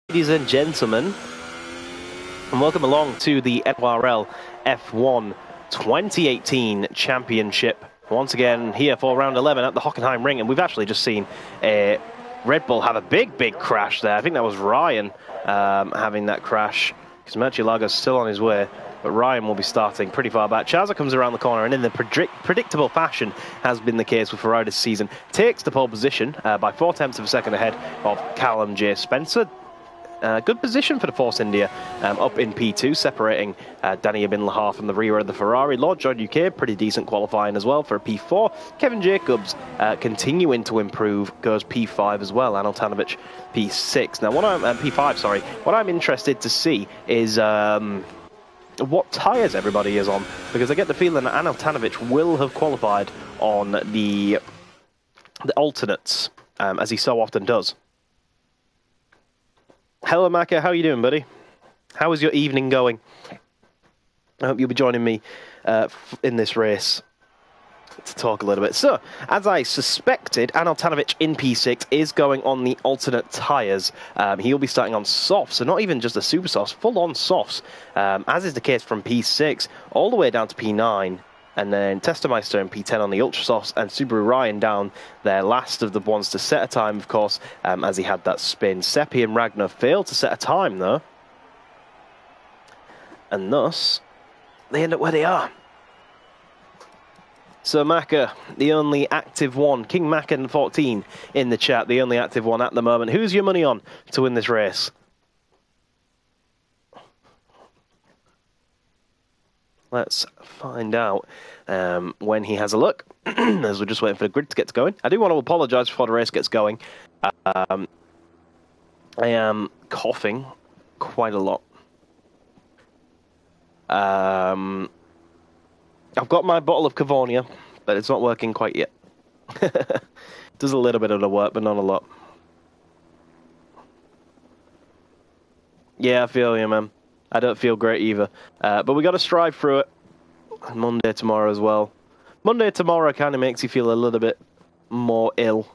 Ladies and gentlemen, and welcome along to the NORL F1 2018 Championship. Once again, here for round 11 at the Hockenheim Ring, and we've actually just seen Red Bull have a big crash there. I think that was Ryan having that crash, because Murcielaga's still on his way, but Ryan will be starting pretty far back. Chaza comes around the corner, and in the predictable fashion has been the case with Ferrari this season, takes the pole position by 0.4 of a second ahead of Callum J. Spencer. Good position for the Force India up in P2, separating Danny Bin Lahar from the rear of the Ferrari. Lord John UK, pretty decent qualifying as well for a P4. Kevin Jacobs continuing to improve, goes P5 as well. Anil Tanovic P6. Now, P5, sorry. What I'm interested to see is what tyres everybody is on, because I get the feeling that Anil Tanovic will have qualified on the alternates, as he so often does. Hello, Maka. How are you doing, buddy? How is your evening going? I hope you'll be joining me in this race to talk a little bit. So, as I suspected, Anil Tanovic in P6 is going on the alternate tyres. He'll be starting on softs, so not even just the super softs, full-on softs, as is the case from P6 all the way down to P9. And then Testameister in P10 on the Ultra Softs, and Subaru Ryan down there, last of the ones to set a time, of course, as he had that spin. Seppi and Ragnar failed to set a time, though. And thus, they end up where they are. So Maka, the only active one, King Maka 14 in the chat, the only active one at the moment. Who's your money on to win this race? Let's find out when he has a look, as we're just waiting for the grid to get going. I do want to apologise before the race gets going. I am coughing quite a lot. I've got my bottle of Cavonia, but it's not working quite yet. Does a little bit of the work, but not a lot. Yeah, I feel you, man. I don't feel great either. But we got to strive through it. Monday tomorrow as well. Monday tomorrow kind of makes you feel a little bit more ill.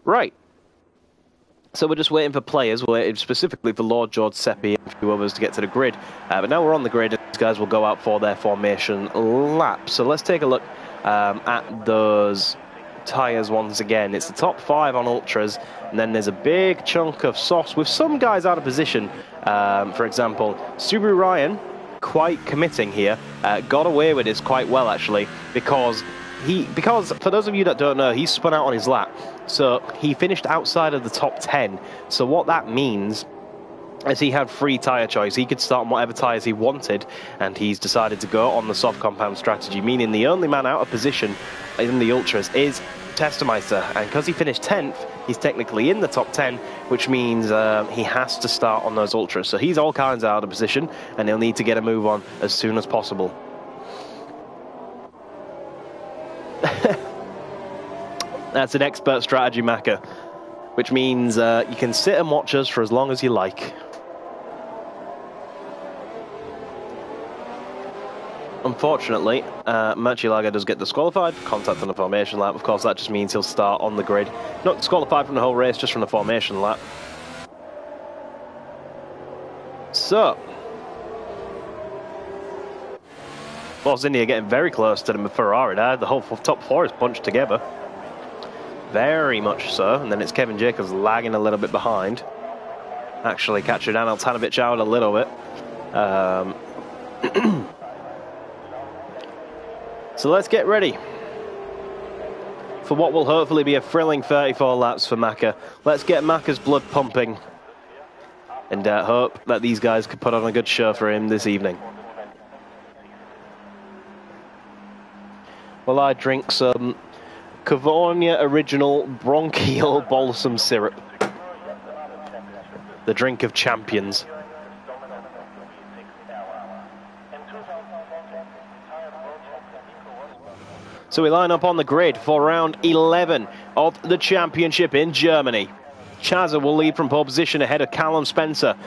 Right. So we're just waiting for players. We're waiting specifically for Lord George, Seppi, and a few others to get to the grid. But now we're on the grid, and these guys will go out for their formation lap. So let's take a look at those tyres once again. It's the top 5 on ultras, and then there's a big chunk of softs with some guys out of position. For example, Subaru Ryan, quite committing here, got away with this quite well actually, because for those of you that don't know, he spun out on his lap, so he finished outside of the top 10. So what that means as he had free tyre choice. He could start on whatever tyres he wanted, and he's decided to go on the soft compound strategy, meaning the only man out of position in the Ultras is Testameister, and because he finished 10th, he's technically in the top 10, which means he has to start on those Ultras. So he's all kinds out of position, and he'll need to get a move on as soon as possible. That's an expert strategy, Maka, which means you can sit and watch us for as long as you like. Unfortunately, Murcielaga does get disqualified for contact on the formation lap. Of course, that just means he'll start on the grid. Not disqualified from the whole race, just from the formation lap. So, Force India getting very close to the Ferrari there. The whole top 4 is bunched together. Very much so. And then it's Kevin Jacobs lagging a little bit behind. Actually captured Anil Tanovic out a little bit. So let's get ready for what will hopefully be a thrilling 34 laps for Maka. Let's get Maka's blood pumping and hope that these guys can put on a good show for him this evening. Well, I drink some Cavonia Original Bronchial Balsam Syrup. The drink of champions. So we line up on the grid for round 11 of the championship in Germany. Chaza will lead from pole position ahead of Callum Spencer.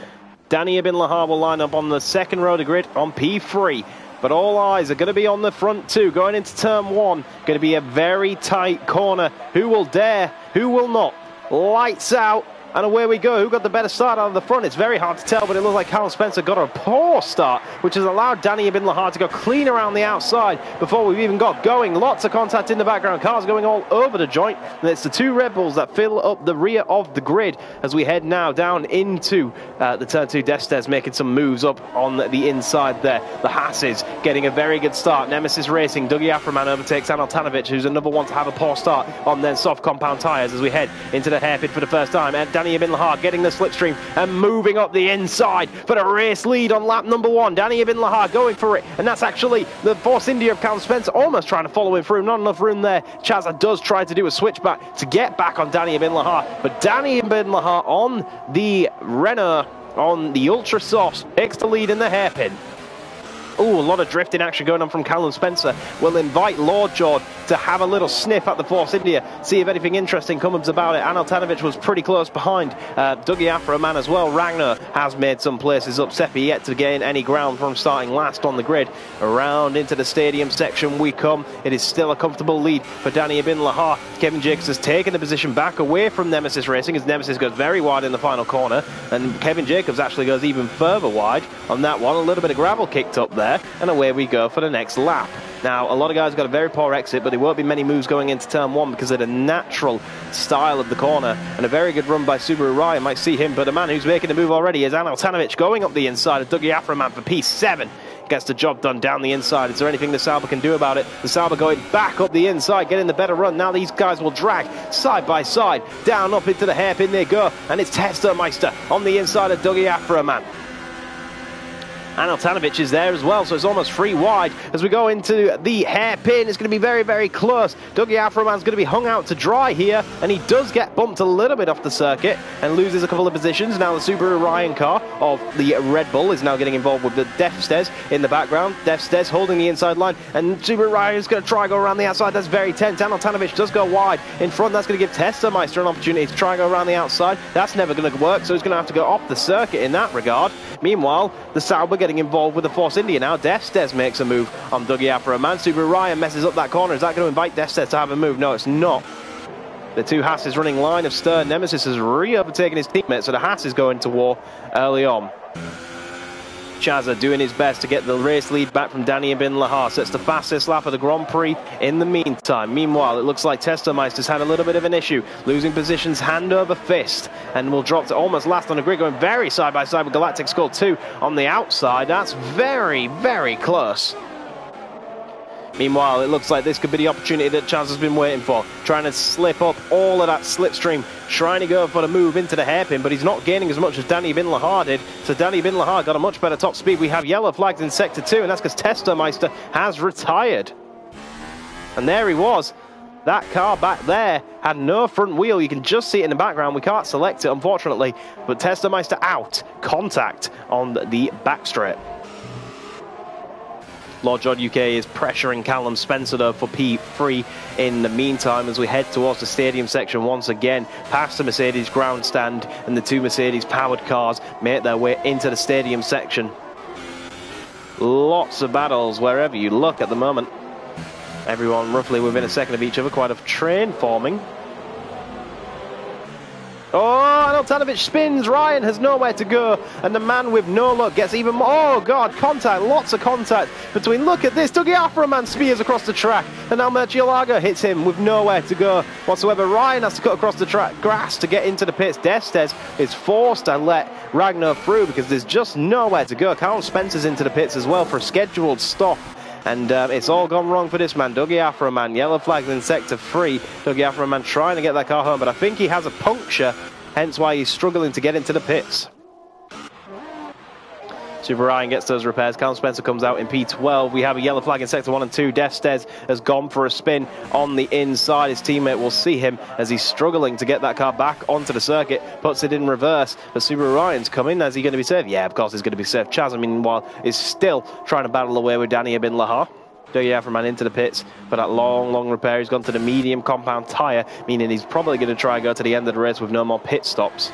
Danny Bin Lahar will line up on the second row of the grid on P3. but all eyes are going to be on the front two. Going into turn one, going to be a very tight corner. Who will dare? Who will not? Lights out. And away we go. Who got the better start out of the front? It's very hard to tell, but it looks like Callum Spencer got a poor start, which has allowed Danny Ibn Lahar to go clean around the outside before we've even got going. Lots of contact in the background. Cars going all over the joint. And it's the two Red Bulls that fill up the rear of the grid as we head now down into the turn two. Destes making some moves up on the inside there. The Hasses getting a very good start. Nemesis Racing. Dougie Aframan overtakes Anil Tanovic, who's another one to have a poor start on their soft compound tyres as we head into the hairpin for the first time. And Danny Ibn Lahar getting the slipstream and moving up the inside for the race lead on lap number one. Danny Ibn Lahar going for it, and that's actually the Force India of Callum Spencer almost trying to follow him through. Not enough room there. Chazza does try to do a switchback to get back on Danny Ibn Lahar, but Danny Ibn Lahar on the Renault, on the Ultra Softs, takes the lead in the hairpin. Ooh, a lot of drifting action going on from Callum Spencer. We'll invite Lord George to have a little sniff at the Force India, see if anything interesting comes about it. Anil Tanovic was pretty close behind Dougie Aframan as well. Ragnar has made some places up. Seppi yet to gain any ground from starting last on the grid. Around into the stadium section we come. It is still a comfortable lead for Danny Ibn Lahar. Kevin Jacobs has taken the position back away from Nemesis Racing as Nemesis goes very wide in the final corner, and Kevin Jacobs actually goes even further wide on that one. A little bit of gravel kicked up there, and away we go for the next lap. Now, a lot of guys got a very poor exit, but there won't be many moves going into turn one because of the natural style of the corner, and a very good run by Subaru Ryan might see him, but the man who's making the move already is Anil Tanovic going up the inside of Dougie Aframan for P7. Gets the job done down the inside. Is there anything the Sauber can do about it? The Sauber going back up the inside, getting the better run. Now these guys will drag side by side. Down up into the hairpin they go, and it's Testermeister on the inside of Dougie Aframan. Anil Tanovic is there as well, so it's almost free wide as we go into the hairpin. It's going to be very, very close. Dougie Aframan's going to be hung out to dry here, and he does get bumped a little bit off the circuit and loses a couple of positions. Now the Subaru Ryan car of the Red Bull is now getting involved with the Defstes in the background. Defstes holding the inside line, and Subaru Ryan is going to try and go around the outside. That's very tense. Anil Tanovic does go wide in front. That's going to give Testermeister an opportunity to try and go around the outside. That's never going to work, so he's going to have to go off the circuit in that regard. Meanwhile, the Sauber getting involved with the Force India now. Destes makes a move on Dougie Aframan. Subaru Ryan messes up that corner. Is that going to invite Destes to have a move? No, it's not. The two Hasses running line of stern. Nemesis has re-overtaken his teammate, so the Hass is going to war early on. Chazza doing his best to get the race lead back from Danny Ibn Lahar. So it's the fastest lap of the Grand Prix in the meantime. Meanwhile, it looks like Testermeister's had a little bit of an issue, losing positions hand over fist, and will drop to almost last on the grid, going very side by side with Galactic Skull 2 on the outside. That's very, very close. Meanwhile, it looks like this could be the opportunity that Chaz has been waiting for. Trying to slip up all of that slipstream, trying to go for the move into the hairpin, but he's not gaining as much as Danny Ibn Lahar did. So Danny Ibn Lahar got a much better top speed. We have yellow flags in Sector 2, and that's because Testermeister has retired. And there he was. That car back there had no front wheel. You can just see it in the background. We can't select it, unfortunately. But Testermeister out. Contact on the back straight. Lord George UK is pressuring Callum Spencer though for P3 in the meantime as we head towards the stadium section once again, past the Mercedes grandstand, and the two Mercedes powered cars make their way into the stadium section. Lots of battles wherever you look at the moment. Everyone roughly within a second of each other, quite a train forming. Oh, Anil Tanovic spins. Ryan has nowhere to go, and the man with no luck gets even more. Oh God, contact, lots of contact between. Look at this. Dougie Aframan spears across the track, and now Murcielago hits him with nowhere to go whatsoever. Ryan has to cut across the track grass to get into the pits. Destes is forced to let Ragnar through because there's just nowhere to go. Callum Spencer's into the pits as well for a scheduled stop. And it's all gone wrong for this man, Dougie Aframan. Yellow flags in Sector 3. Dougie Aframan trying to get that car home, but I think he has a puncture, hence why he's struggling to get into the pits. Super Ryan gets those repairs. Callum Spencer comes out in P12. We have a yellow flag in Sector 1 and 2. Destes has gone for a spin on the inside. His teammate will see him as he's struggling to get that car back onto the circuit. Puts it in reverse. But Super Ryan's coming. Is he going to be safe? Yeah, of course he's going to be safe. Chaz, meanwhile, is still trying to battle away with Danny Ibn Lahar. Dougie Aframan into the pits for that long repair. He's gone to the medium compound tyre, meaning he's probably going to try and go to the end of the race with no more pit stops.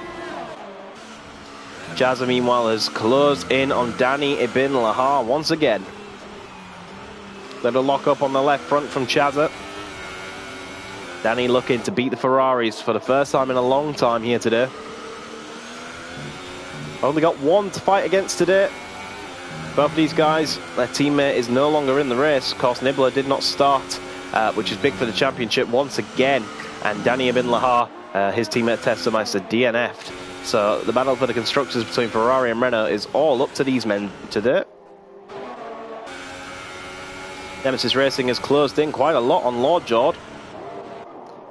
Chazza, meanwhile, has closed in on Danny Ibn Lahar once again. Little lock up on the left front from Chazza. Danny looking to beat the Ferraris for the first time in a long time here today. Only got one to fight against today. Both of these guys, their teammate is no longer in the race. Of course, Nibbler did not start, which is big for the championship once again. And Danny Ibn Lahar, his teammate Testameister, DNF'd. So the battle for the constructors between Ferrari and Renault is all up to these men today. Nemesis Racing has closed in quite a lot on Lord Jord.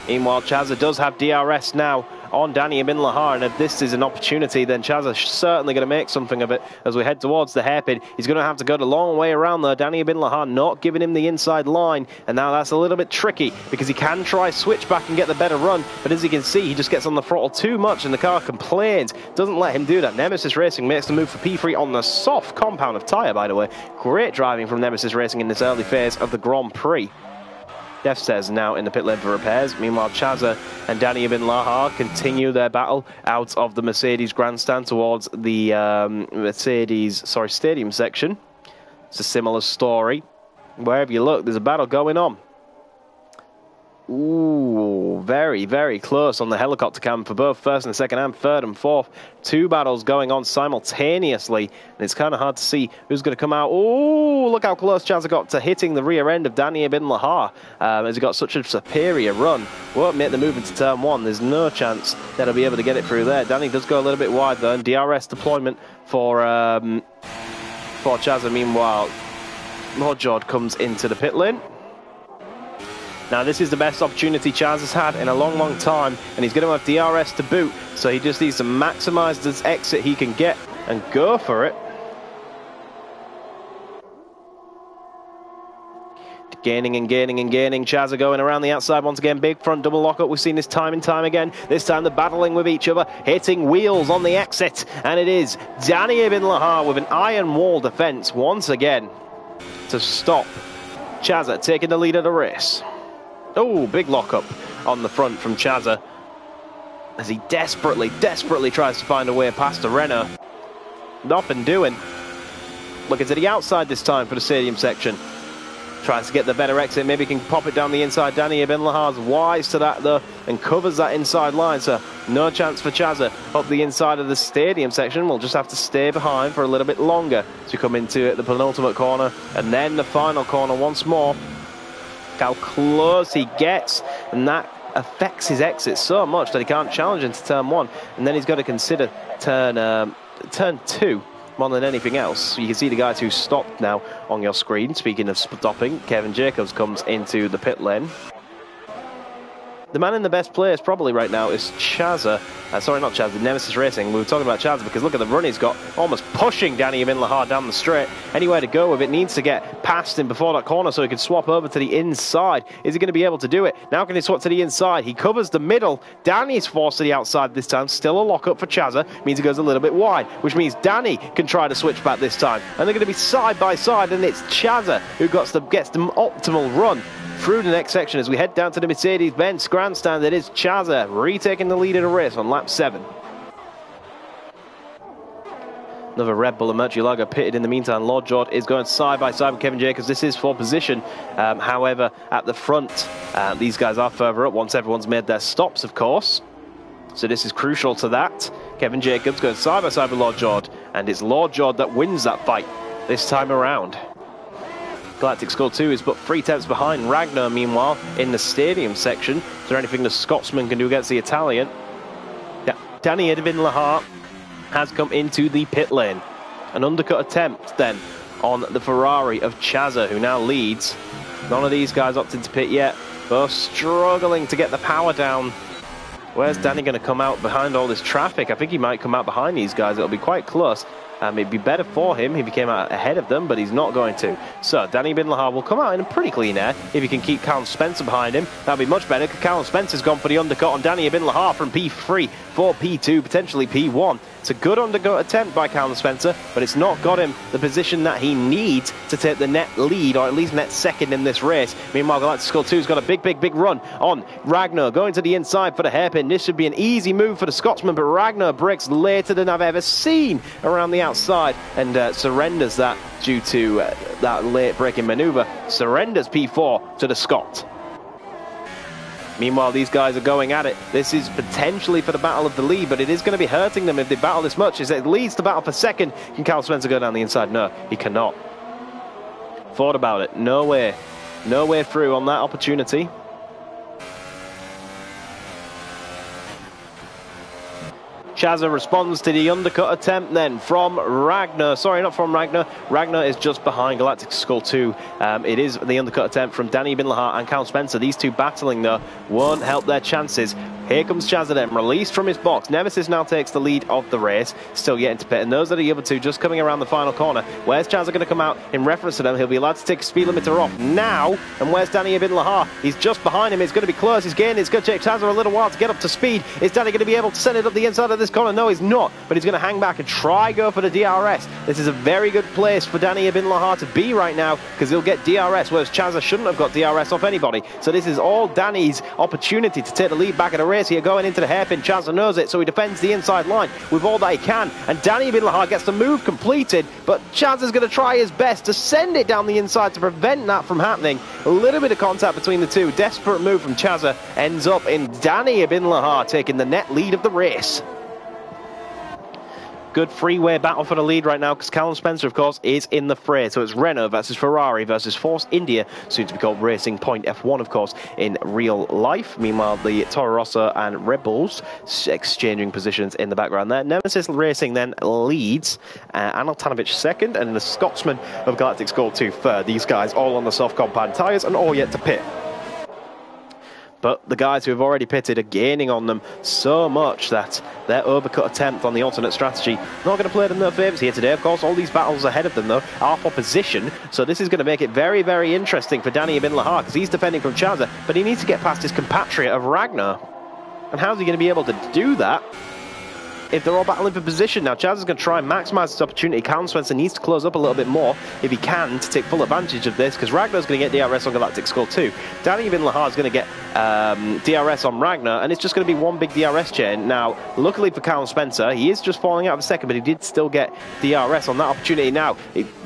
Meanwhile, Chazza does have DRS now on Danny Ibn Lahar, and if this is an opportunity, then Chazza's certainly going to make something of it as we head towards the hairpin. He's going to have to go the long way around though. Danny Ibn Lahar not giving him the inside line, and now that's a little bit tricky because he can try switch back and get the better run, but as you can see, he just gets on the throttle too much and the car complains. Doesn't let him do that. Nemesis Racing makes the move for P3 on the soft compound of tyre, by the way. Great driving from Nemesis Racing in this early phase of the Grand Prix. Def says now in the pit lane for repairs. Meanwhile, Chazza and Danny Ibn Lahar continue their battle out of the Mercedes grandstand towards the stadium section. It's a similar story. Wherever you look, there's a battle going on. Ooh, very, very close on the helicopter cam for both first and second and third and fourth. Two battles going on simultaneously, and it's kind of hard to see who's going to come out. Ooh, look how close Chazza got to hitting the rear end of Danny Ibn Lahar as he got such a superior run. Won't make the move into turn one. There's no chance that he'll be able to get it through there. Danny does go a little bit wide though, and DRS deployment for Chazza. Meanwhile, Lord Jord comes into the pit lane. Now, this is the best opportunity Chaz has had in a long, long time, and he's going to have DRS to boot, so he just needs to maximise this exit he can get and go for it. Gaining and gaining and gaining. Chaz are going around the outside once again. Big front double lockup. We've seen this time and time again. This time they're battling with each other, hitting wheels on the exit, and it is Danny Ibn Lahar with an iron wall defence once again to stop Chazza taking the lead of the race. Oh, big lockup on the front from Chazza as he desperately tries to find a way past the Renault. Nothing doing. Looking to the outside this time for the stadium section. Tries to get the better exit. Maybe he can pop it down the inside. Danny Ibn Lahar's wise to that though and covers that inside line. So no chance for Chazza up the inside of the stadium section. We'll just have to stay behind for a little bit longer to come into the penultimate corner and then the final corner once more. How close he gets, and that affects his exit so much that he can't challenge into turn one, and then he's got to consider turn two more than anything else. So you can see the guys who stopped now on your screen. Speaking of stopping, Kevin Jacobs comes into the pit lane. The man in the best place probably right now is Chazza. Sorry, not Chazza, Nemesis Racing. We were talking about Chazza because look at the run he's got, almost pushing Danny Ibn Lahar down the straight. Anywhere to go with it, needs to get past him before that corner so he can swap over to the inside. Is he going to be able to do it? Now can he swap to the inside? He covers the middle. Danny's forced to the outside this time. Still a lockup for Chazza. Means he goes a little bit wide, which means Danny can try to switch back this time. And they're going to be side by side, and it's Chazza who gets the optimal run through the next section as we head down to the Mercedes-Benz grandstand. It is Chazza retaking the lead in the race on lap 7. Another Red Bull and Murcielago pitted in the meantime. Lord Jord is going side by side with Kevin Jacobs. This is for position. However, at the front, these guys are further up once everyone's made their stops, of course. So this is crucial to that. Kevin Jacobs going side by side with Lord Jord, and it's Lord Jord that wins that fight this time around. Galactic Skull 2 is but 3 tenths behind Ragnar, meanwhile, in the stadium section. Is there anything the Scotsman can do against the Italian? Yeah, Danny Ibn Lahar has come into the pit lane. An undercut attempt, then, on the Ferrari of Chazza, who now leads. None of these guys opted to pit yet. Both struggling to get the power down. Where's Danny going to come out behind all this traffic? I think he might come out behind these guys. It'll be quite close. It'd be better for him if he came out ahead of them, but he's not going to. So Danny Ibn Lahar will come out in a pretty clean air. If he can keep Callum Spencer behind him, that'll be much better, because Callum Spencer's gone for the undercut on Danny Ibn Lahar from P3 for P2, potentially P1. It's a good undercut attempt by Callum Spencer, but it's not got him the position that he needs to take the net lead, or at least net second in this race. Meanwhile, Galactic Skull 2's got a big run on Ragnar, going to the inside for the hairpin. This should be an easy move for the Scotsman, but Ragnar breaks later than I've ever seen around the outside and surrenders that due to that late braking maneuver. Surrenders P4 to the Scot. Meanwhile, these guys are going at it. This is potentially for the battle of the lead, but it is going to be hurting them if they battle this much. As it leads to battle for second. Can Carl Spencer go down the inside? No, he cannot. Thought about it. No way. No way through on that opportunity. Chazza responds to the undercut attempt then from Ragnar. Sorry, not from Ragnar. Ragnar is just behind Galactic Skull 2. It is the undercut attempt from Danny Bin Lahar and Cal Spencer. These two battling, though, won't help their chances. Here comes Chazza then, released from his box. Nemesis now takes the lead of the race, still yet into pit. And those are the other two just coming around the final corner. Where's Chazza going to come out in reference to them? He'll be allowed to take a speed limiter off now. And where's Danny Bin Lahar? He's just behind him. It's going to be close. He's gaining. It's going to take Chazza a little while to get up to speed. Is Danny going to be able to send it up the inside of this corner? No, he's not. But he's going to hang back and try go for the DRS. This is a very good place for Danny Bin Lahar to be right now because he'll get DRS, whereas Chazza shouldn't have got DRS off anybody. So this is all Danny's opportunity to take the lead back in the race here, going into the hairpin. Chazza knows it, so he defends the inside line with all that he can. And Danny Bin Lahar gets the move completed, but Chazza's going to try his best to send it down the inside to prevent that from happening. A little bit of contact between the two. Desperate move from Chazza ends up in Danny Bin Lahar taking the net lead of the race. Good freeway battle for the lead right now because Callum Spencer, of course, is in the fray. So it's Renault versus Ferrari versus Force India, soon to be called Racing Point F1, of course, in real life. Meanwhile, the Toro Rosso and Red Bulls exchanging positions in the background there. Nemesis Racing then leads, Anil Tanovich second, and the Scotsman of Galactic Skull 2 third. These guys all on the soft compound tyres and all yet to pit. But the guys who have already pitted are gaining on them so much that their overcut attempt on the alternate strategy not going to play them no favours here today. Of course, all these battles ahead of them, though, are for position. So this is going to make it very, very interesting for Danny Bin Lahar because he's defending from Chazza, but he needs to get past his compatriot of Ragnar. And how's he going to be able to do that if they're all battling for position? Now, Chaz is going to try and maximise this opportunity. Callum Spencer needs to close up a little bit more if he can to take full advantage of this because Ragnar's going to get DRS on Galactic Skull 2. Danny Bin Lahar is going to get DRS on Ragnar, and it's just going to be one big DRS chain. Now, luckily for Callum Spencer, he is just falling out of a second, but he did still get DRS on that opportunity. Now,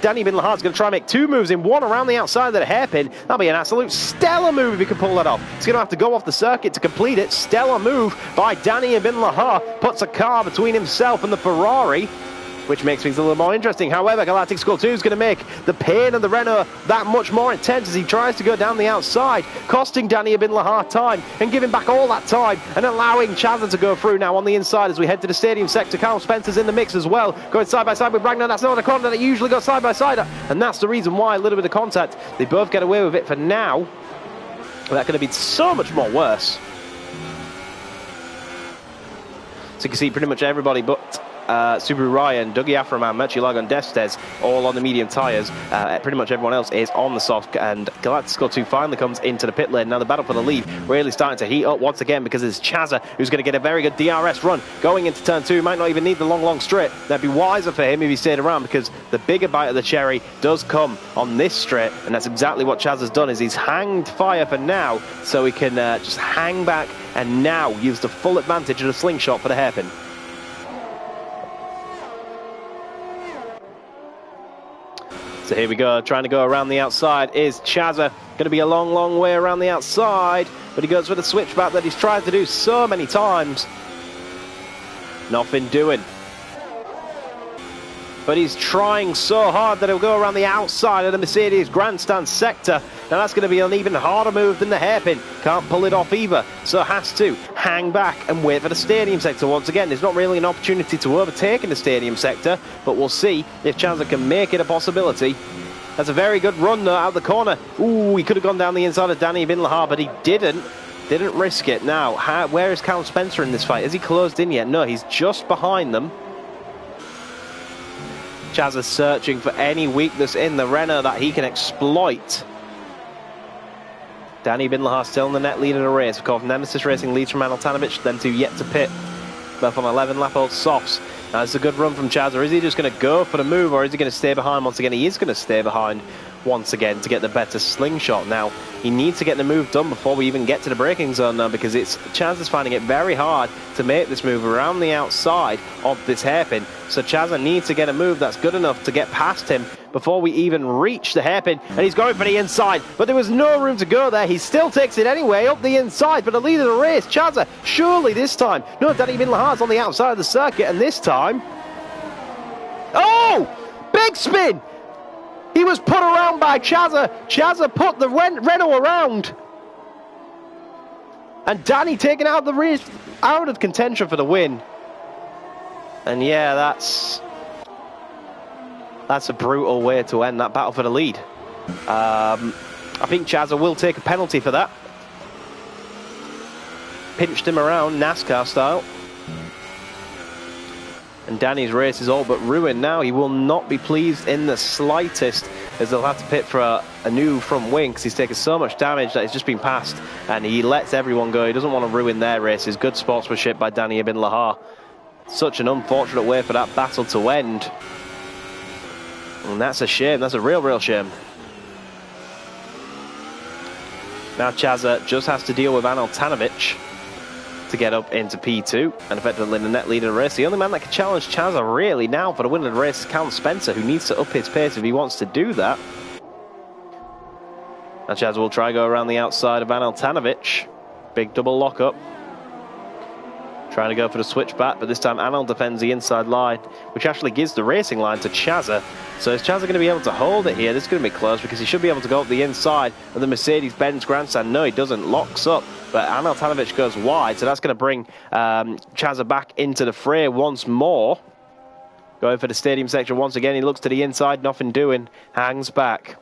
Danny Bin Lahar is going to try and make two moves in one around the outside of the hairpin. That'll be an absolute stellar move if he can pull that off. He's going to have to go off the circuit to complete it. Stellar move by Danny Bin Lahar. Puts a car between himself and the Ferrari, which makes things a little more interesting. However, Galactic Skull 2 is going to make the pain of the Renault that much more intense as he tries to go down the outside, costing Danny Bin Lahar time and giving back all that time and allowing Chazza to go through now on the inside as we head to the stadium sector. Carl Spencer's in the mix as well, going side by side with Ragnar. That's not a corner that usually goes side by side, and that's the reason why a little bit of contact. They both get away with it for now. That could have been so much more worse. So you can see pretty much everybody but Subaru Ryan, Dougie Aframan, Merchulagon Destes, all on the medium tyres. Pretty much everyone else is on the soft, and Galactic Skull 2 finally comes into the pit lane. Now the battle for the lead really starting to heat up once again because it's Chazza who's going to get a very good DRS run going into turn 2. Might not even need the long straight. That'd be wiser for him if he stayed around because the bigger bite of the cherry does come on this straight, and that's exactly what Chazza's done. Is he's hanged fire for now so he can just hang back and now use the full advantage of the slingshot for the hairpin. So here we go, trying to go around the outside is Chazza. Going to be a long way around the outside, but he goes for the switchback that he's tried to do so many times. Nothing doing. But he's trying so hard that he'll go around the outside of the Mercedes grandstand sector. Now that's going to be an even harder move than the hairpin. Can't pull it off either, so has to hang back and wait for the stadium sector once again. There's not really an opportunity to overtake in the stadium sector, but we'll see if Chazza can make it a possibility. That's a very good run though out of the corner. Ooh, he could have gone down the inside of Danny Bin Lahar, but he didn't risk it. Now, where is Callum Spencer in this fight? Has he closed in yet? No, he's just behind them. Chazza's searching for any weakness in the Renault that he can exploit. Danny Bin Lahar still in the net lead in the race. Of course, Nemesis Racing leads from Anil Tanovich, them two yet to pit. Both on 11 lap old softs. Now, it's a good run from Chazza. Is he just going to go for the move, or is he going to stay behind once again? He is going to stay behind once again to get the better slingshot. Now, he needs to get the move done before we even get to the braking zone now, because Chaz is finding it very hard to make this move around the outside of this hairpin. So Chazza needs to get a move that's good enough to get past him before we even reach the hairpin, and he's going for the inside, but there was no room to go there. He still takes it anyway up the inside, but the lead of the race, Chazza, surely this time. No, Danny Bin Lahar's on the outside of the circuit, and this time... Oh! Big spin! He was put around by Chazza. Chazza put the Renault around. And Danny taken out of the race, out of contention for the win. And yeah, that's a brutal way to end that battle for the lead. I think Chazza will take a penalty for that. Pinched him around, NASCAR style. And Danny's race is all but ruined now. He will not be pleased in the slightest, as they'll have to pit for a new front wing, because he's taken so much damage that he's just been passed, and he lets everyone go. He doesn't want to ruin their races. Good sportsmanship by Danny Bin Lahar. Such an unfortunate way for that battle to end. And that's a shame. That's a real shame. Now Chazza just has to deal with Anil Tanovic to get up into P2 and effectively the net leader of the race. The only man that can challenge Chazza really now for the win of the race is Callum Spencer, who needs to up his pace if he wants to do that. Now Chazza will try to go around the outside of Anil Tanovic. Big double lockup. Trying to go for the switchback, but this time Anil defends the inside line, which actually gives the racing line to Chazza. So is Chazza going to be able to hold it here? This is going to be close, because he should be able to go up the inside of the Mercedes-Benz grandstand. No, he doesn't. Locks up, but Anil Tanovic goes wide, so that's going to bring Chazza back into the fray once more. Going for the stadium section once again. He looks to the inside, nothing doing. Hangs back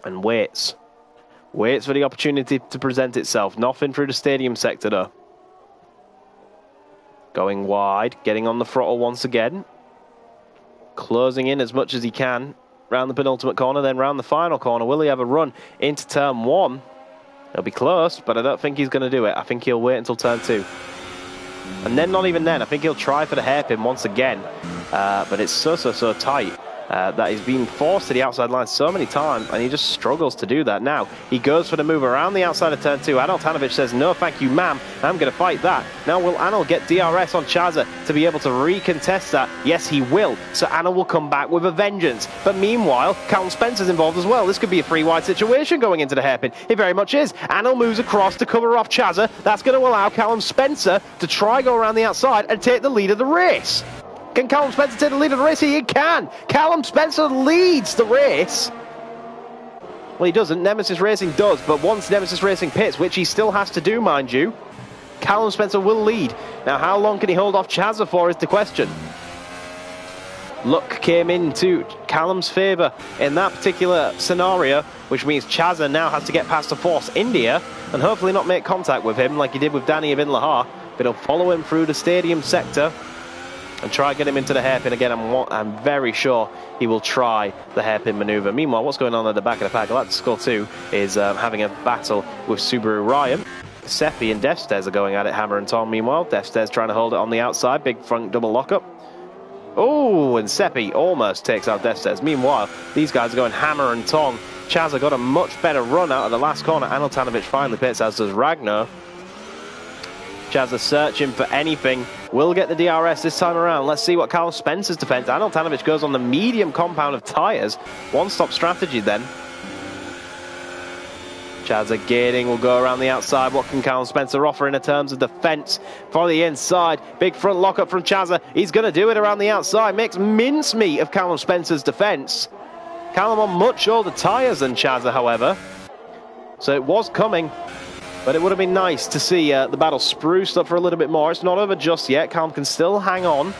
and waits. Waits for the opportunity to present itself. Nothing through the stadium sector, though. Going wide, getting on the throttle once again. Closing in as much as he can. Round the penultimate corner, then round the final corner. Will he have a run into turn one? He'll be close, but I don't think he's going to do it. I think he'll wait until turn two. And then not even then. I think he'll try for the hairpin once again. But it's so tight. That he's been forced to the outside line so many times, and he just struggles to do that. Now, he goes for the move around the outside of turn two. Anil Tanovic says, no, thank you, ma'am. I'm going to fight that. Now, will Anil get DRS on Chazza to be able to recontest that? Yes, he will. So Anil will come back with a vengeance. But meanwhile, Callum Spencer's involved as well. This could be a three-wide situation going into the hairpin. It very much is. Anil moves across to cover off Chazza. That's going to allow Callum Spencer to try go around the outside and take the lead of the race. Can Callum Spencer take the lead of the race? He can. Callum Spencer leads the race. Well, he doesn't. Nemesis Racing does, but once Nemesis Racing pits, which he still has to do, mind you, Callum Spencer will lead. Now, how long can he hold off Chazza for is the question. Luck came into Callum's favour in that particular scenario, which means Chazza now has to get past the Force India and hopefully not make contact with him like he did with Danny Bin Lahar, but he'll follow him through the stadium sector and try and get him into the hairpin again. I'm very sure he will try the hairpin manoeuvre. Meanwhile, what's going on at the back of the pack? Galactic Skull 2 is having a battle with Subaru Ryan. Seppi and Defstairs are going at it, hammer and tong. Meanwhile, Defstairs trying to hold it on the outside. Big front double lockup. Oh, and Seppi almost takes out Defstairs. Meanwhile, these guys are going hammer and tong. Chazza got a much better run out of the last corner. Anil Tanovic finally pits, as does Ragnar. Chazza searching for anything. Will get the DRS this time around. Let's see what Callum Spencer's defense. Anil Tanovic goes on the medium compound of tyres. One-stop strategy then. Chazza gaining will go around the outside. What can Callum Spencer offer in terms of defence for the inside? Big front lockup from Chazza. He's going to do it around the outside. Makes mincemeat of Callum Spencer's defence. Callum on much older tyres than Chazza, however. So it was coming. But it would have been nice to see the battle spruced up for a little bit more. It's not over just yet. Callum can still hang on.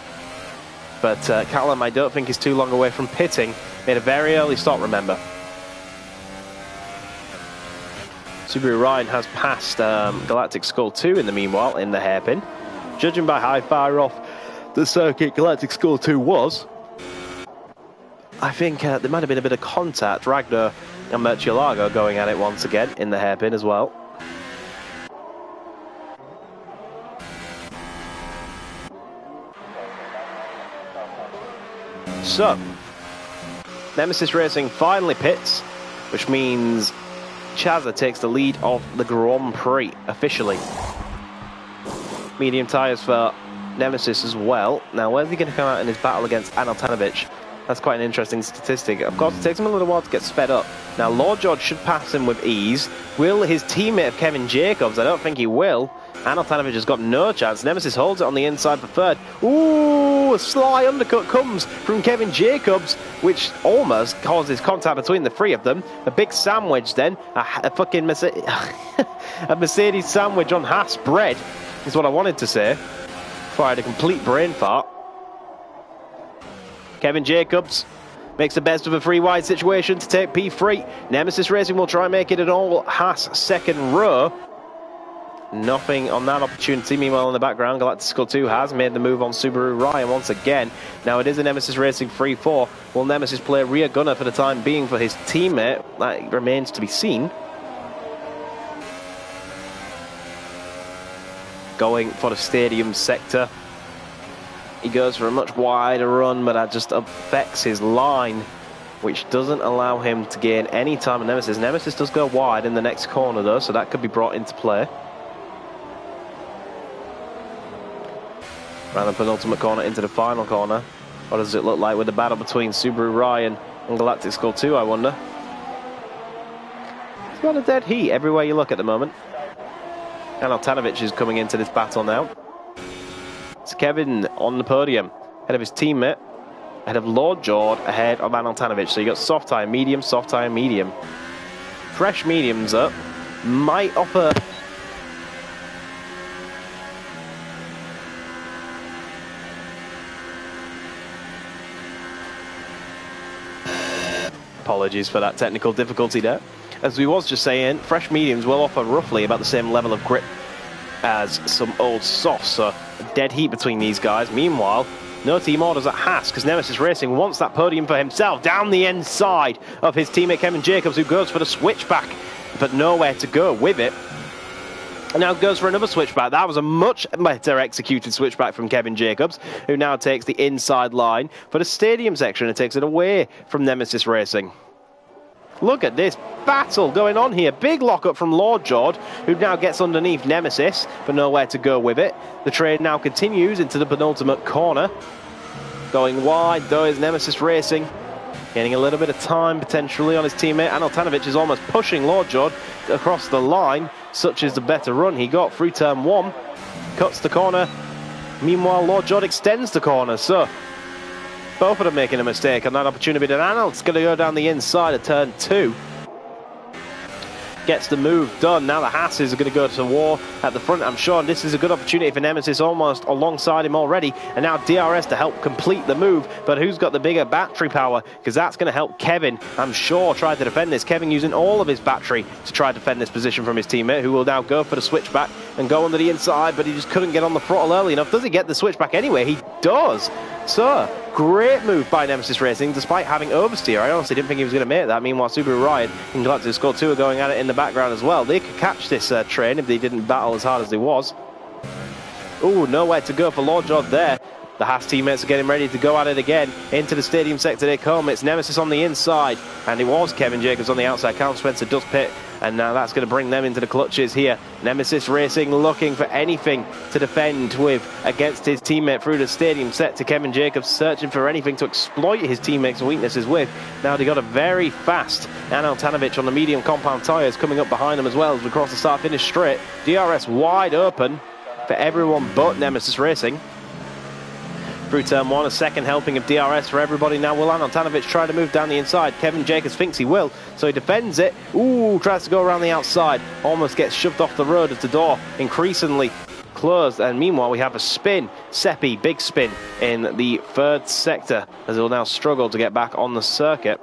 But Callum, I don't think, is too long away from pitting. Made a very early stop, remember. Subaru Ryan has passed Galactic Skull 2 in the meanwhile, in the hairpin. Judging by how far off the circuit Galactic Skull 2 was, I think there might have been a bit of contact. Ragnar and Murcielago going at it once again in the hairpin as well. So, Nemesis Racing finally pits, which means Chazza takes the lead of the Grand Prix officially. Medium tyres for Nemesis as well. Now, where's he going to come out in his battle against Aneltanovic? That's quite an interesting statistic. Of course, it takes him a little while to get sped up. Now, Lord George should pass him with ease. Will his teammate of Kevin Jacobs? I don't think he will. Aneltanovic has got no chance. Nemesis holds it on the inside for third. Ooh, a sly undercut comes from Kevin Jacobs, which almost causes contact between the three of them. A big sandwich then. A fucking a Mercedes sandwich on Haas bread is what I wanted to say. Before I had a complete brain fart. Kevin Jacobs makes the best of a free wide situation to take P3. Nemesis Racing will try and make it an all Haas second row. Nothing on that opportunity. Meanwhile, in the background, Galactical 2 has made the move on Subaru Ryan once again. Now it is a Nemesis Racing 3-4. Will Nemesis play rear gunner for the time being for his teammate? That remains to be seen. Going for the stadium sector. He goes for a much wider run, but that just affects his line, which doesn't allow him to gain any time on Nemesis. Nemesis does go wide in the next corner, though, so that could be brought into play. Around the penultimate corner into the final corner. What does it look like with the battle between Subaru Ryan and Galactic Skull 2, I wonder? It's got a dead heat everywhere you look at the moment. Aneltanovic is coming into this battle now. It's Kevin on the podium, ahead of his teammate, ahead of Lord George, ahead of Aneltanovic. So you got soft tyre, medium, soft tyre, medium. Fresh mediums up, might offer... Apologies for that technical difficulty there. As we was just saying, fresh mediums will offer roughly about the same level of grip as some old softs, so a dead heat between these guys. Meanwhile, no team orders at Haas, because Nemesis Racing wants that podium for himself down the inside of his teammate Kevin Jacobs, who goes for the switchback, but nowhere to go with it. And now goes for another switchback. That was a much better executed switchback from Kevin Jacobs, who now takes the inside line for the stadium section and takes it away from Nemesis Racing. Look at this battle going on here. Big lockup from Lord George, who now gets underneath Nemesis, but nowhere to go with it. The train now continues into the penultimate corner. Going wide, though, is Nemesis Racing. Getting a little bit of time, potentially, on his teammate. Aneltanovic is almost pushing Lord George across the line. Such is the better run he got through turn one. Cuts the corner. Meanwhile, Lord George extends the corner, so... both of them making a mistake on that opportunity. And Anel's going to go down the inside of turn two. Gets the move done. Now the Hasses are going to go to war at the front, I'm sure. And this is a good opportunity for Nemesis, almost alongside him already. And now DRS to help complete the move. But who's got the bigger battery power? Because that's going to help Kevin, I'm sure, try to defend this. Kevin using all of his battery to try to defend this position from his teammate, who will now go for the switchback and go under the inside. But he just couldn't get on the throttle early enough. Does he get the switchback anyway? He does. So, great move by Nemesis Racing, despite having oversteer. I honestly didn't think he was going to make that. Meanwhile, Subaru Ryan and Galactic Skull 2 are going at it in the background as well. They could catch this train if they didn't battle as hard as they was. Ooh, nowhere to go for Lord George there. The Haas teammates are getting ready to go at it again. Into the stadium sector they come. It's Nemesis on the inside, and it was Kevin Jacobs on the outside. Count Spencer does pit, and now that's going to bring them into the clutches here. Nemesis Racing looking for anything to defend with against his teammate through the stadium set to Kevin Jacobs, searching for anything to exploit his teammate's weaknesses with. Now they got a very fast Aneltanovic on the medium compound tyres coming up behind them as well as we cross the start-finish straight. DRS wide open for everyone but Nemesis Racing. Through turn one, a second helping of DRS for everybody. Now will Aneltanovic try to move down the inside? Kevin Jacobs thinks he will, so he defends it. Ooh, tries to go around the outside. Almost gets shoved off the road as the door increasingly closed. And meanwhile, we have a spin. Seppi, big spin in the third sector, as he'll now struggle to get back on the circuit.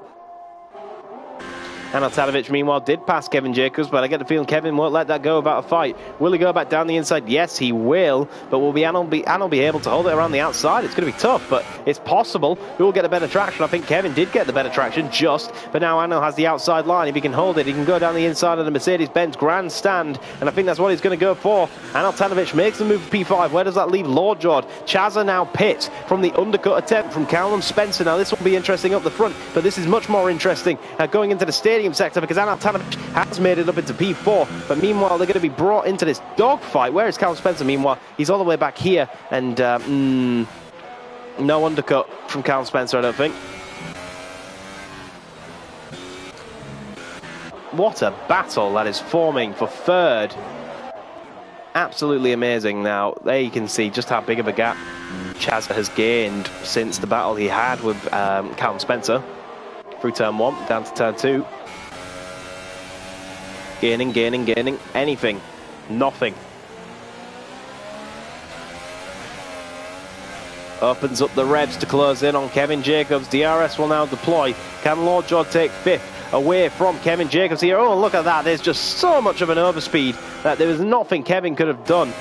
Anatanovic, meanwhile, did pass Kevin Jacobs, but I get the feeling Kevin won't let that go without a fight. Will he go back down the inside? Yes, he will, but will Anil be able to hold it around the outside? It's going to be tough, but it's possible. Who will get the better traction? I think Kevin did get the better traction, but now Anil has the outside line. If he can hold it, he can go down the inside of the Mercedes-Benz grandstand, and I think that's what he's going to go for. Anatanovic makes the move for P5. Where does that leave Lord George? Chazza now pits from the undercut attempt from Callum Spencer. Now, this will be interesting up the front, but this is much more interesting going into the stadium sector because Anatanovic has made it up into P4, but meanwhile, they're going to be brought into this dogfight. Where is Callum Spencer? Meanwhile, he's all the way back here, and no undercut from Callum Spencer, I don't think. What a battle that is forming for third. Absolutely amazing. Now, there you can see just how big of a gap Chazza has gained since the battle he had with Callum Spencer. Through turn 1, down to turn 2. Gaining. Anything. Nothing. Opens up the revs to close in on Kevin Jacobs. DRS will now deploy. Can Lord George take 5th away from Kevin Jacobs here? Oh, look at that. There's just so much of an overspeed that there was nothing Kevin could have done.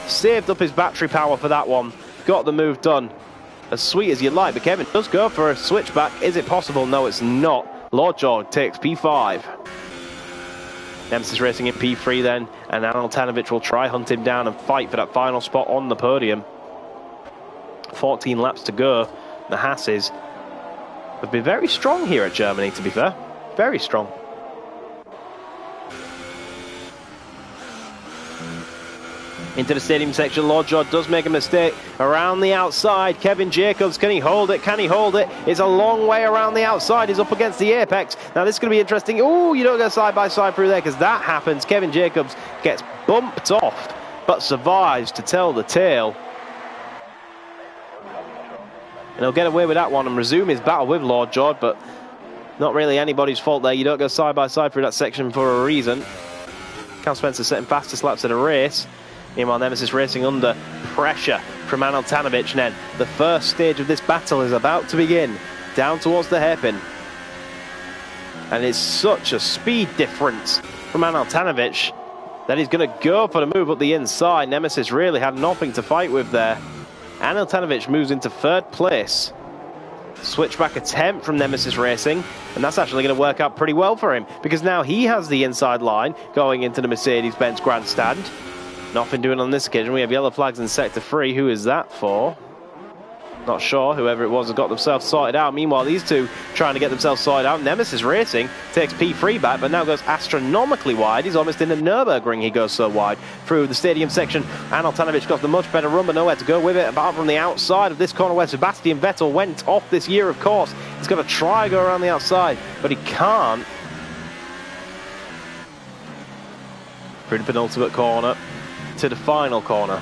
Saved up his battery power for that one. Got the move done. As sweet as you'd like, but Kevin does go for a switchback. Is it possible? No, it's not. Lord George takes P5. Nemesis Racing in P3 then, and Anatanovic will try hunt him down and fight for that final spot on the podium. 14 laps to go. The Hasses have been very strong here at Germany, to be fair. Very strong. Into the stadium section, Lord George does make a mistake. Around the outside, Kevin Jacobs, can he hold it? Can he hold it? It's a long way around the outside. He's up against the apex. Now this is going to be interesting. Oh, you don't go side by side through there because that happens. Kevin Jacobs gets bumped off, but survives to tell the tale. And he'll get away with that one and resume his battle with Lord George, but not really anybody's fault there. You don't go side by side through that section for a reason. Callum Spencer setting fastest laps of the race. Meanwhile, Nemesis Racing under pressure from Anatanovic. And then the first stage of this battle is about to begin, down towards the hairpin. And it's such a speed difference from Anatanovic that he's going to go for the move up the inside. Nemesis really had nothing to fight with there. Anatanovic moves into 3rd place. Switchback attempt from Nemesis Racing, and that's actually going to work out pretty well for him because now he has the inside line going into the Mercedes-Benz grandstand. Nothing doing on this occasion. We have yellow flags in sector 3. Who is that for? Not sure. Whoever it was has got themselves sorted out. Meanwhile, these two trying to get themselves sorted out. Nemesis Racing takes P3 back, but now goes astronomically wide. He's almost in the Nürburgring. He goes so wide through the stadium section. Anatanovic got the much better run, but nowhere to go with it, apart from the outside of this corner where Sebastian Vettel went off this year, of course. He's got to try go around the outside, but he can't. Through the penultimate corner to the final corner.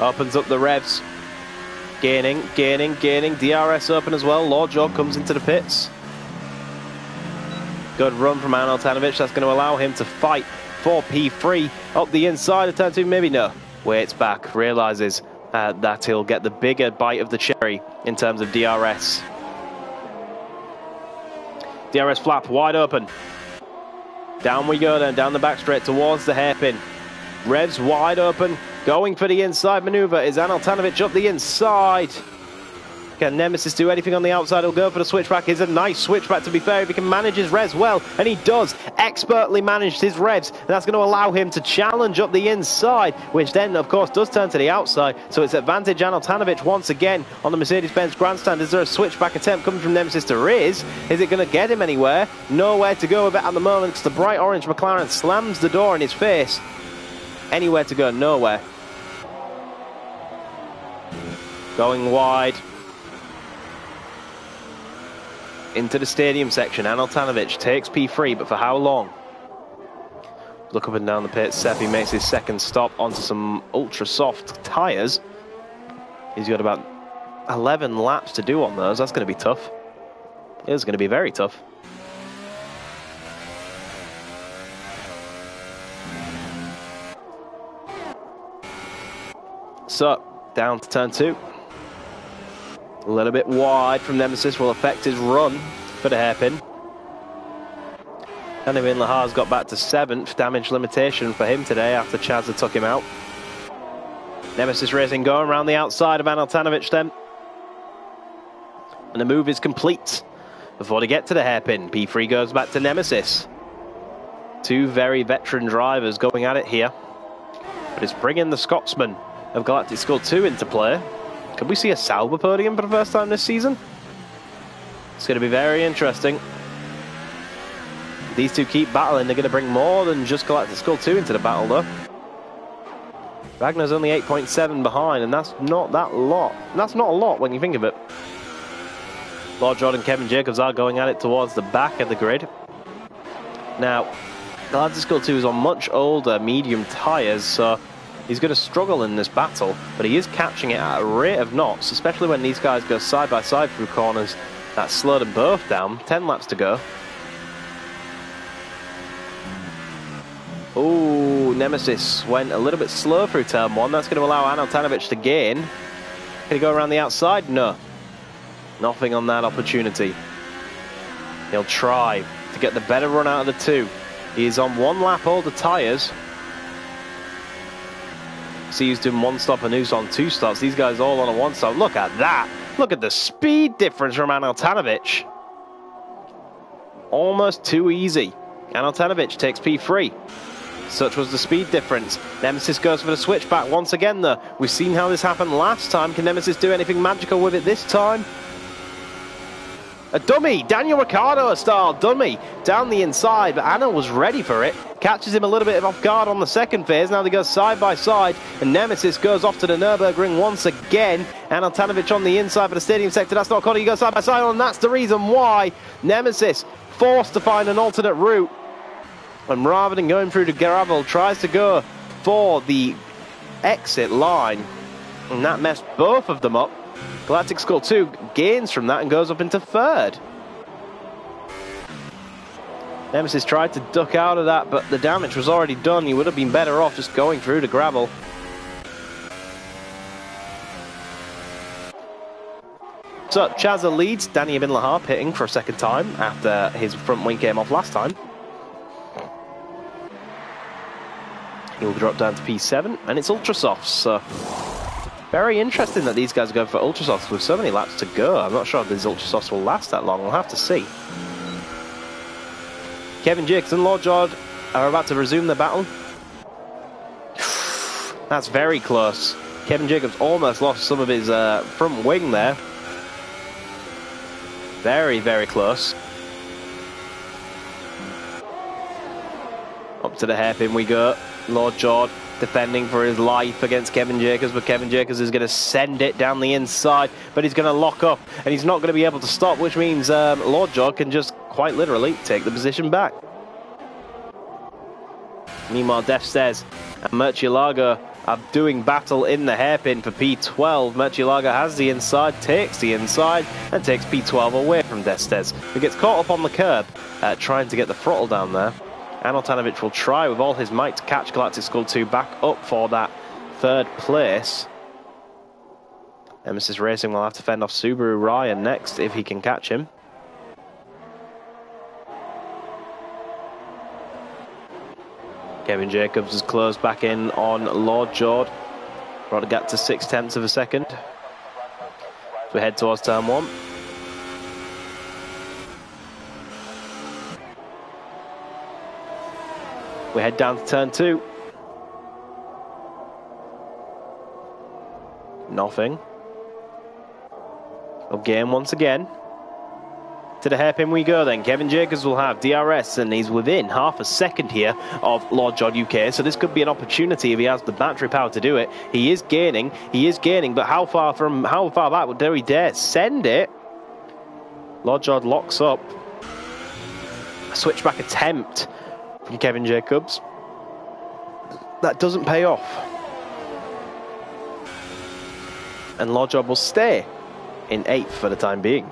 Opens up the revs. Gaining. DRS open as well. Lord George comes into the pits. Good run from Anatanovic. That's going to allow him to fight for P3 up the inside of turn 2. Maybe no. Waits back. Realises that he'll get the bigger bite of the cherry in terms of DRS. DRS flap wide open. Down we go then, down the back straight towards the hairpin. Revs wide open, going for the inside manoeuvre. Is Anatanovic up the inside? Can Nemesis do anything on the outside? He'll go for the switchback. It's a nice switchback, to be fair, if he can manage his revs well. And he does. Expertly managed his revs. And that's going to allow him to challenge up the inside, which then, of course, does turn to the outside. So it's advantage Anatanovic once again on the Mercedes-Benz grandstand. Is there a switchback attempt coming from Nemesis to Riz? Is it going to get him anywhere? Nowhere to go with it at the moment because the bright orange McLaren slams the door in his face. Anywhere to go? Nowhere. Going wide. Into the stadium section. Anatanovic takes P3, but for how long? Look up and down the pit. Seppi makes his second stop onto some ultra soft tyres. He's got about 11 laps to do on those. That's going to be tough. It is going to be very tough. So, down to turn 2. A little bit wide from Nemesis will affect his run for the hairpin. Anyway, Lahar's got back to 7th. Damage limitation for him today after Chazza took him out. Nemesis Racing going around the outside of Aneltanovic then. And the move is complete. Before they get to the hairpin, P3 goes back to Nemesis. Two very veteran drivers going at it here. But it's bringing the Scotsman of Galactic Skull 2 into play. Could we see a Sauber podium for the first time this season? It's going to be very interesting. These two keep battling. They're going to bring more than just Galactic Skull 2 into the battle, though. Ragnar's only 8.7 behind, and that's not that lot. That's not a lot when you think of it. Lord Jordan and Kevin Jacobs are going at it towards the back of the grid. Now, Galactic Skull 2 is on much older medium tyres, so he's going to struggle in this battle, but he is catching it at a rate of knots, especially when these guys go side by side through corners. That slowed them both down. 10 laps to go. Ooh, Nemesis went a little bit slow through turn 1. That's going to allow Aneltanovic to gain. Can he go around the outside? No. Nothing on that opportunity. He'll try to get the better run out of the two. He is on 1 lap older tyres. See, he's doing 1 stop and who's on 2 stops. These guys all on a 1 stop. Look at that. Look at the speed difference from Aneltanovic. Almost too easy. Aneltanovic takes P3. Such was the speed difference. Nemesis goes for the switchback once again, though. We've seen how this happened last time. Can Nemesis do anything magical with it this time? A dummy, Daniel Ricciardo style dummy down the inside, but Anna was ready for it. Catches him a little bit off guard on the second phase. Now they go side by side, and Nemesis goes off to the Nürburgring once again. Aneltanovic on the inside for the stadium sector. That's not Connor. He goes side by side, and that's the reason why Nemesis forced to find an alternate route. And rather than going through the gravel, tries to go for the exit line. And that messed both of them up. Galactic Skull 2 gains from that and goes up into 3rd. Nemesis tried to duck out of that, but the damage was already done. He would have been better off just going through the gravel. So Chazza leads. Danny Ibn Lahar pitting for a 2nd time after his front wing came off last time. He'll drop down to P7, and it's Ultra Softs, so very interesting that these guys are going for Ultra Softs with so many laps to go. I'm not sure if these Ultra Softs will last that long. We'll have to see. Kevin Jacobs and Lord George are about to resume the battle. That's very close. Kevin Jacobs almost lost some of his front wing there. Very, very close. Up to the hairpin we go. Lord George defending for his life against Kevin Jacobs, but Kevin Jacobs is going to send it down the inside, but he's going to lock up, and he's not going to be able to stop, which means Lord George can just quite literally take the position back. Meanwhile, Def Stairs and Murcielago are doing battle in the hairpin for P12. Murcielago has the inside, takes the inside, and takes P12 away from Def Stairs, who gets caught up on the curb trying to get the throttle down there. Aneltanovic will try with all his might to catch Galactic Skull 2 back up for that 3rd place. Nemesis Racing will have to fend off Subaru Ryan next if he can catch him. Kevin Jacobs has closed back in on Lord George. Brought a gap to 0.6 of a second. As we head towards turn 1. We head down to turn 2. Nothing. Again, once again. To the hairpin we go then. Kevin Jacobs will have DRS, and he's within half a second here of Lord George UK. So this could be an opportunity if he has the battery power to do it. He is gaining, but how far back would he dare send it? Lord George locks up. A switchback attempt from Kevin Jacobs. That doesn't pay off. And Lord George will stay in 8th for the time being.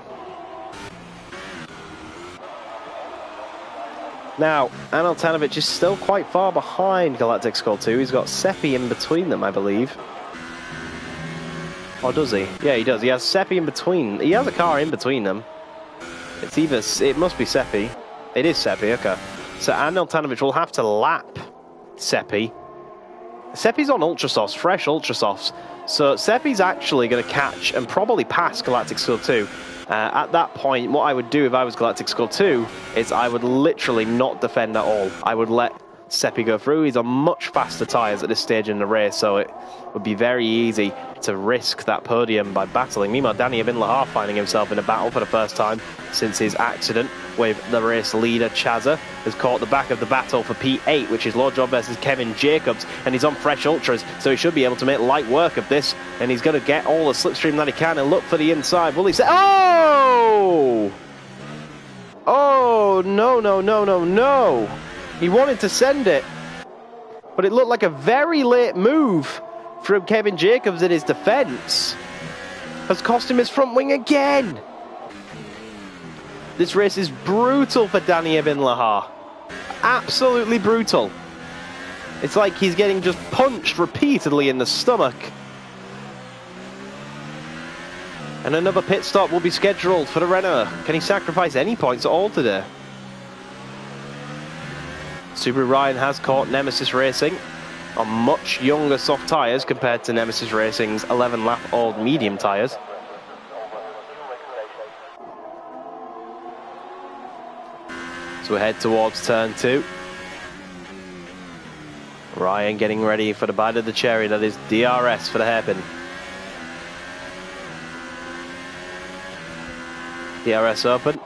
Now, Aneltanovic is still quite far behind Galactic Skull 2. He's got Seppi in between them, I believe. Or does he? Yeah, he does. He has Seppi in between. He has a car in between them. It must be Seppi. It is Seppi, okay. So Anil Tanovic will have to lap Seppi. Seppi's on Ultra Softs, fresh Ultra Softs. So Seppi's actually going to catch and probably pass Galactic Skull 2. At that point, what I would do if I was Galactic Skull 2 is I would literally not defend at all. I would let Seppi go through. He's on much faster tyres at this stage in the race, so it would be very easy to risk that podium by battling. Meanwhile, Danny Ibn Lahar finding himself in a battle for the first time since his accident with the race leader Chazza, has caught the back of the battle for P8, which is Lord John versus Kevin Jacobs, and he's on fresh ultras, so he should be able to make light work of this, and he's going to get all the slipstream that he can and look for the inside. Will he say, oh! Oh, no, no, no, no, no. He wanted to send it, but it looked like a very late move from Kevin Jacobs in his defence. Has cost him his front wing again. This race is brutal for Danny Ibn Lahar. Absolutely brutal. It's like he's getting just punched repeatedly in the stomach. And another pit stop will be scheduled for the Renault. Can he sacrifice any points at all today? Subaru Ryan has caught Nemesis Racing on much younger soft tyres compared to Nemesis Racing's 11-lap-old medium tyres. So we head towards turn 2. Ryan getting ready for the bite of the cherry that is DRS for the hairpin. DRS open.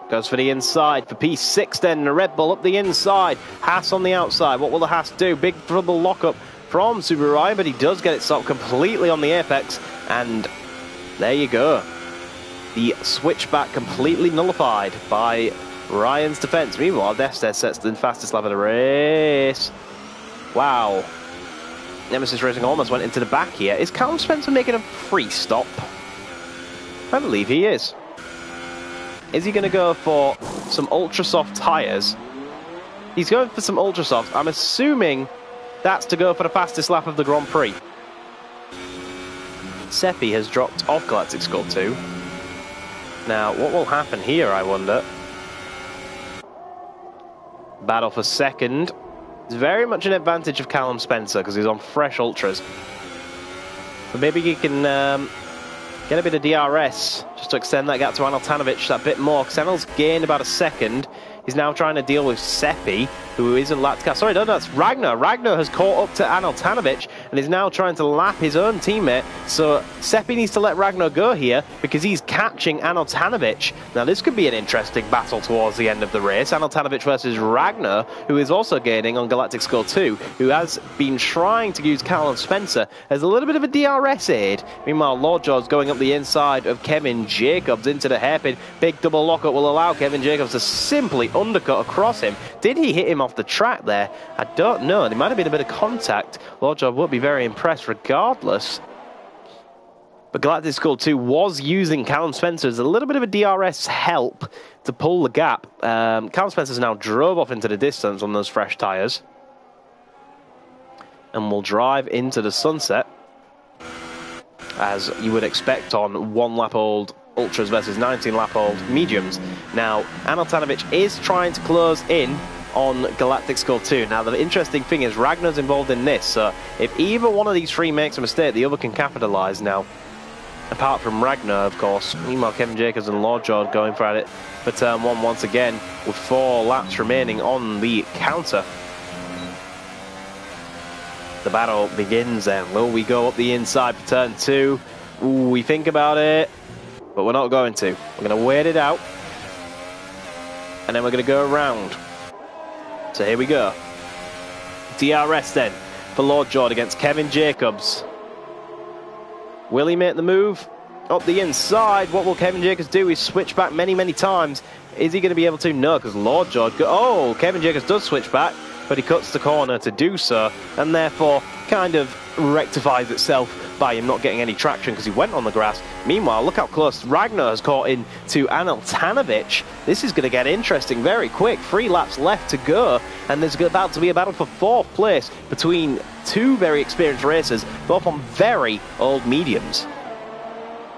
Goes for the inside for P6 then, the Red Bull up the inside. Haas on the outside. What will the Haas do? Big trouble lockup from Subaru Ryan, but he does get it stopped completely on the apex. And there you go. The switchback completely nullified by Ryan's defence. Meanwhile, Destes sets the fastest lap of the race. Wow. Nemesis Racing almost went into the back here. Is Callum Spencer making a free stop? I believe he is. Is he going to go for some ultra soft tyres? He's going for some ultra soft. I'm assuming that's to go for the fastest lap of the Grand Prix. Seppi has dropped off Galactic Skull 2. Now, what will happen here, I wonder? Battle for second. It's very much an advantage of Callum Spencer because he's on fresh ultras. But maybe he can get a bit of DRS just to extend that gap to Anil Tanovic that bit more. Because Anil's gained about a second. He's now trying to deal with Seppi, who is in lap to Sorry, no, that's Ragnar. Ragnar has caught up to Anil Tanovic and is now trying to lap his own teammate. So Seppi needs to let Ragnar go here because he's catching Anil Tanovic. Now this could be an interesting battle towards the end of the race. Anil Tanovic versus Ragnar, who is also gaining on Galactic Skull 2, who has been trying to use Callum Spencer as a little bit of a DRS aid. Meanwhile, Lord George going up the inside of Kevin Jacobs into the hairpin. Big double lockup will allow Kevin Jacobs to simply undercut across him. Did he hit him off the track there? I don't know. There might have been a bit of contact. Lord George would be very impressed regardless. But Galactic Skull 2 was using Callum Spencer as a little bit of a DRS help to pull the gap. Callum Spencer's now drove off into the distance on those fresh tyres. And will drive into the sunset, as you would expect on 1-lap-old ultras versus 19-lap-old mediums. Now, Anil Tanovic is trying to close in on Galactic Skull 2. Now, the interesting thing is Ragnar's involved in this, so if either one of these three makes a mistake, the other can capitalise now. Apart from Ragnar, of course. Meanwhile, Kevin Jacobs and Lord George going for it for turn 1 once again, with 4 laps remaining on the counter. The battle begins then. Will we go up the inside for turn 2? Ooh, we think about it, but we're not going to. We're going to wait it out, and then we're going to go around. So here we go. DRS then for Lord George against Kevin Jacobs. Will he make the move up the inside? What will Kevin Jacobs do? He's switched back many, many times. Is he going to be able to? No, because Lord George... Oh, Kevin Jacobs does switch back, but he cuts the corner to do so, and therefore kind of rectifies itself by him not getting any traction because he went on the grass. Meanwhile, look how close Ragnar has caught in to Anil Tanovic. This is going to get interesting very quick. 3 laps left to go, and there's about to be a battle for 4th place between 2 very experienced racers, both on very old mediums.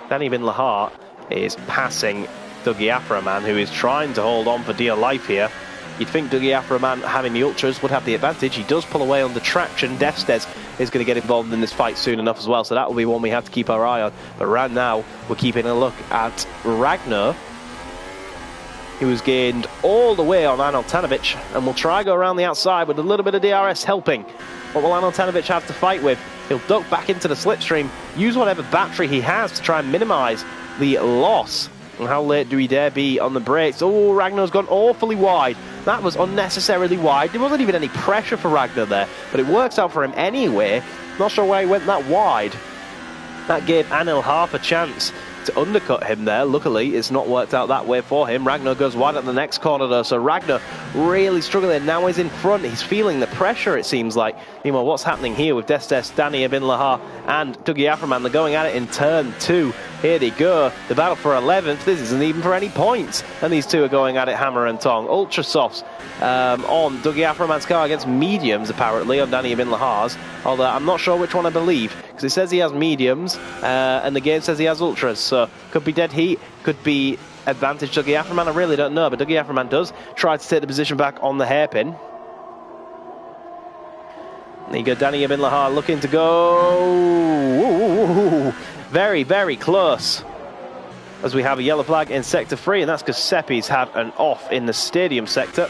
Danny Ibn Lahar is passing Dougie Aframan, who is trying to hold on for dear life here. You'd think Dougie Aframan, having the ultras, would have the advantage. He does pull away on the traction. Defstez is going to get involved in this fight soon enough as well, so that will be one we have to keep our eye on. But right now, we're keeping a look at Ragnar, who has gained all the way on Aneltanovic, and will try go around the outside with a little bit of DRS helping. What will Aneltanovic have to fight with? He'll duck back into the slipstream, use whatever battery he has to try and minimise the loss. And how late do we dare be on the brakes? Oh, Ragnar's gone awfully wide. That was unnecessarily wide. There wasn't even any pressure for Ragnar there, but it works out for him anyway. Not sure why he went that wide. That gave Anil half a chance to undercut him there. Luckily, it's not worked out that way for him. Ragnar goes wide at the next corner though, so Ragnar really struggling. Now he's in front. He's feeling the pressure, it seems like. Meanwhile, what's happening here with Destes, Danny Ibn Lahar and Dougie Aframan? They're going at it in turn 2. Here they go. The battle for 11th. This isn't even for any points. And these two are going at it hammer and tong. Ultra softs on Dougie Aframan's car against mediums, apparently, on Danny Ibn Lahar's. Although I'm not sure which one I believe, because it says he has mediums, and the game says he has ultras. So could be dead heat, could be advantage Dougie Aframan. I really don't know, but Dougie Aframan does try to take the position back on the hairpin. There you go, Danny Ibn Lahar looking to go. Ooh, very, very close. As we have a yellow flag in sector 3, and that's because Seppi's had an off in the stadium sector.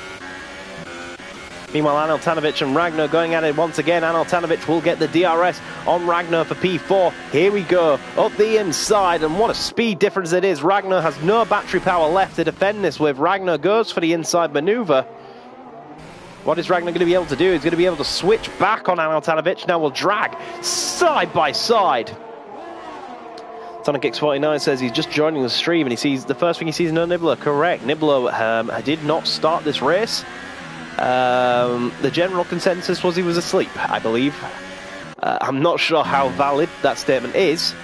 Meanwhile, Aneltanovic and Ragnar going at it once again. Aneltanovic will get the DRS on Ragnar for P4. Here we go, up the inside, and what a speed difference it is. Ragnar has no battery power left to defend this with. Ragnar goes for the inside maneuver. What is Ragnar going to be able to do? He's going to be able to switch back on Aneltanovic. Now we'll drag side by side. Sonic X49 says he's just joining the stream and he sees the first thing he sees is no Nibbler. Correct. Nibbler did not start this race. The general consensus was he was asleep, I believe. I'm not sure how valid that statement is.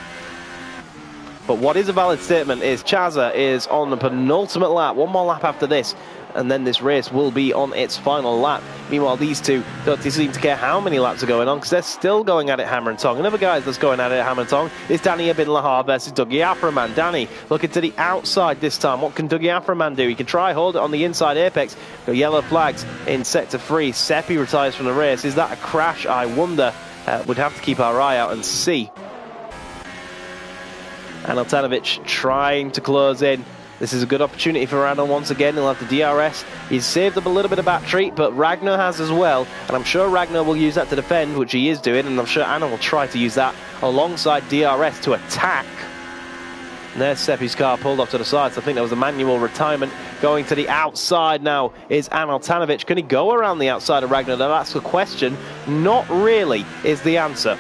But what is a valid statement is Chaza is on the penultimate lap. One more lap after this, and then this race will be on its final lap. Meanwhile, these two don't seem to care how many laps are going on, because they're still going at it hammer and tong. Another guy that's going at it hammer and tong is Danny Ibn Lahar versus Dougie Aframan. Danny looking to the outside this time. What can Dougie Aframan do? He can try hold it on the inside apex. Got yellow flags in sector 3. Seppi retires from the race. Is that a crash? I wonder. We'd have to keep our eye out and see. Aneltanovic trying to close in. This is a good opportunity for Ragnar once again. He'll have the DRS. He's saved up a little bit of battery, but Ragnar has as well. And I'm sure Ragnar will use that to defend, which he is doing. And I'm sure Anna will try to use that alongside DRS to attack. And there's Seppi's car pulled off to the side. So I think that was a manual retirement. Going to the outside now is Aneltanovic. Can he go around the outside of Ragnar? Now that's the question. Not really is the answer.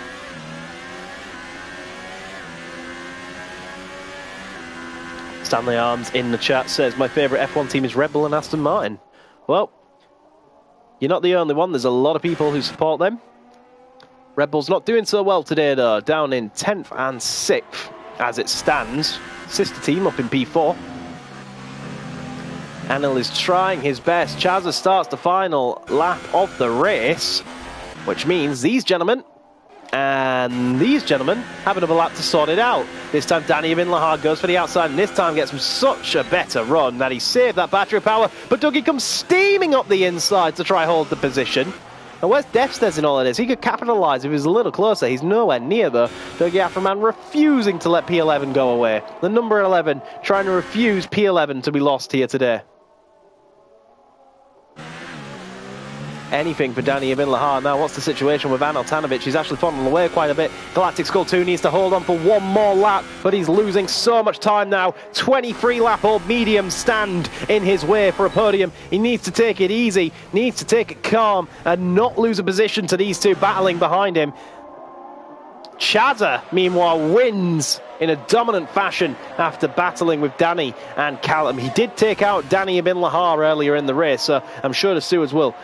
Stanley Arms in the chat says, my favourite F1 team is Red Bull and Aston Martin. Well, you're not the only one. There's a lot of people who support them. Red Bull's not doing so well today, though. Down in 10th and 6th as it stands. Sister team up in P4. Anil is trying his best. Chaza starts the final lap of the race, which means these gentlemen and these gentlemen have another lap to sort it out. This time Danny Ibn Lahar goes for the outside, and this time gets such a better run that he saved that battery power, but Dougie comes steaming up the inside to try hold the position. And where's Defstez in all of this? He could capitalise if he was a little closer. He's nowhere near though. Dougie Aframan refusing to let P11 go away. The number 11 trying to refuse P11 to be lost here today. Anything for Danny Ibn Lahar. Now, what's the situation with Aneltanovic? He's actually fallen away quite a bit. Galactic Skull 2 needs to hold on for one more lap, but he's losing so much time now. 23-lap-old medium stand in his way for a podium. He needs to take it easy, needs to take it calm, and not lose a position to these two battling behind him. Chaza, meanwhile, wins in a dominant fashion after battling with Danny and Callum. He did take out Danny Ibn Lahar earlier in the race, so I'm sure the stewards will.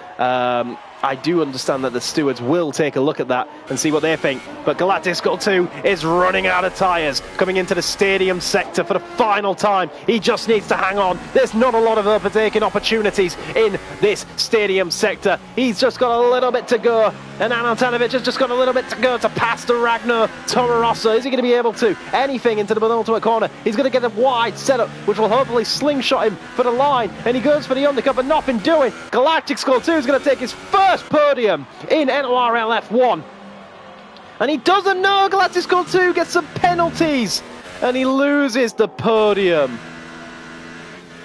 I do understand that the stewards will take a look at that and see what they think. But Galactic Skull 2 is running out of tyres, coming into the stadium sector for the final time. He just needs to hang on. There's not a lot of overtaking opportunities in this stadium sector. He's just got a little bit to go, And Anatanovic has just got a little bit to go to pass to Ragnar Tomarossa. Is he going to be able to? Anything into the penultimate corner. He's going to get a wide setup, which will hopefully slingshot him for the line. And he goes for the undercut, but nothing doing. Galactic Skull 2 is going to take his first podium in NORL F1. And he doesn't know Galactic Skull 2 gets some penalties. And he loses the podium.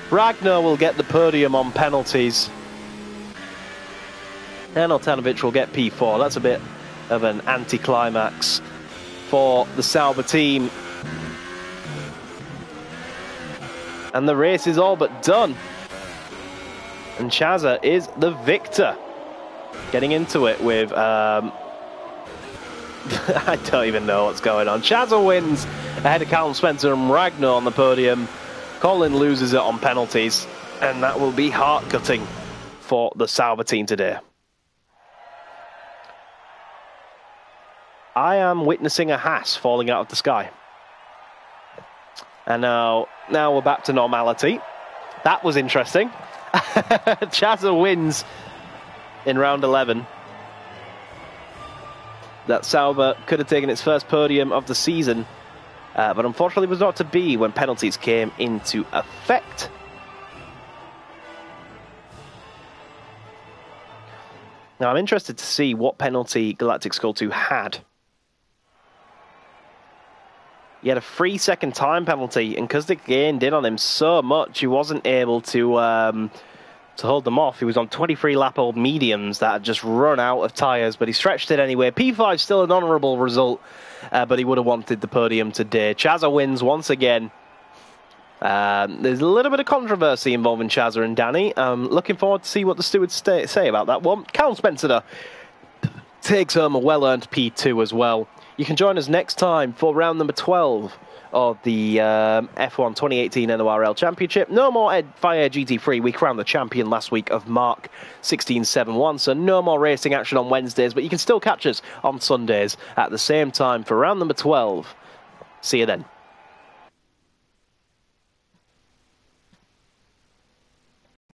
Ragnar will get the podium on penalties. And Altanovic will get P4. That's a bit of an anticlimax for the Sauber team. And the race is all but done. And Chaza is the victor. Getting into it with... I don't even know what's going on. Chaza wins ahead of Callum Spencer and Ragnar on the podium. Colin loses it on penalties. And that will be heart-cutting for the Sauber team today. I am witnessing a Haas falling out of the sky. And now we're back to normality. That was interesting. Chaza wins in round 11. That Sauber could have taken its first podium of the season, but unfortunately was not to be when penalties came into effect. Now I'm interested to see what penalty Galactic Skull 2 had. He had a 3-second time penalty, and because they gained in on him so much, he wasn't able to hold them off. He was on 23-lap-old mediums that had just run out of tyres, but he stretched it anyway. P5 still an honourable result, but he would have wanted the podium today. Chaza wins once again. There's a little bit of controversy involving Chaza and Danny. Looking forward to see what the stewards say about that one. Callum Spencer takes home a well-earned P2 as well. You can join us next time for round number 12 of the F1 2018 NORL Championship. No more Fire GT3. We crowned the champion last week of Mark 1671, so no more racing action on Wednesdays, but you can still catch us on Sundays at the same time for round number 12. See you then.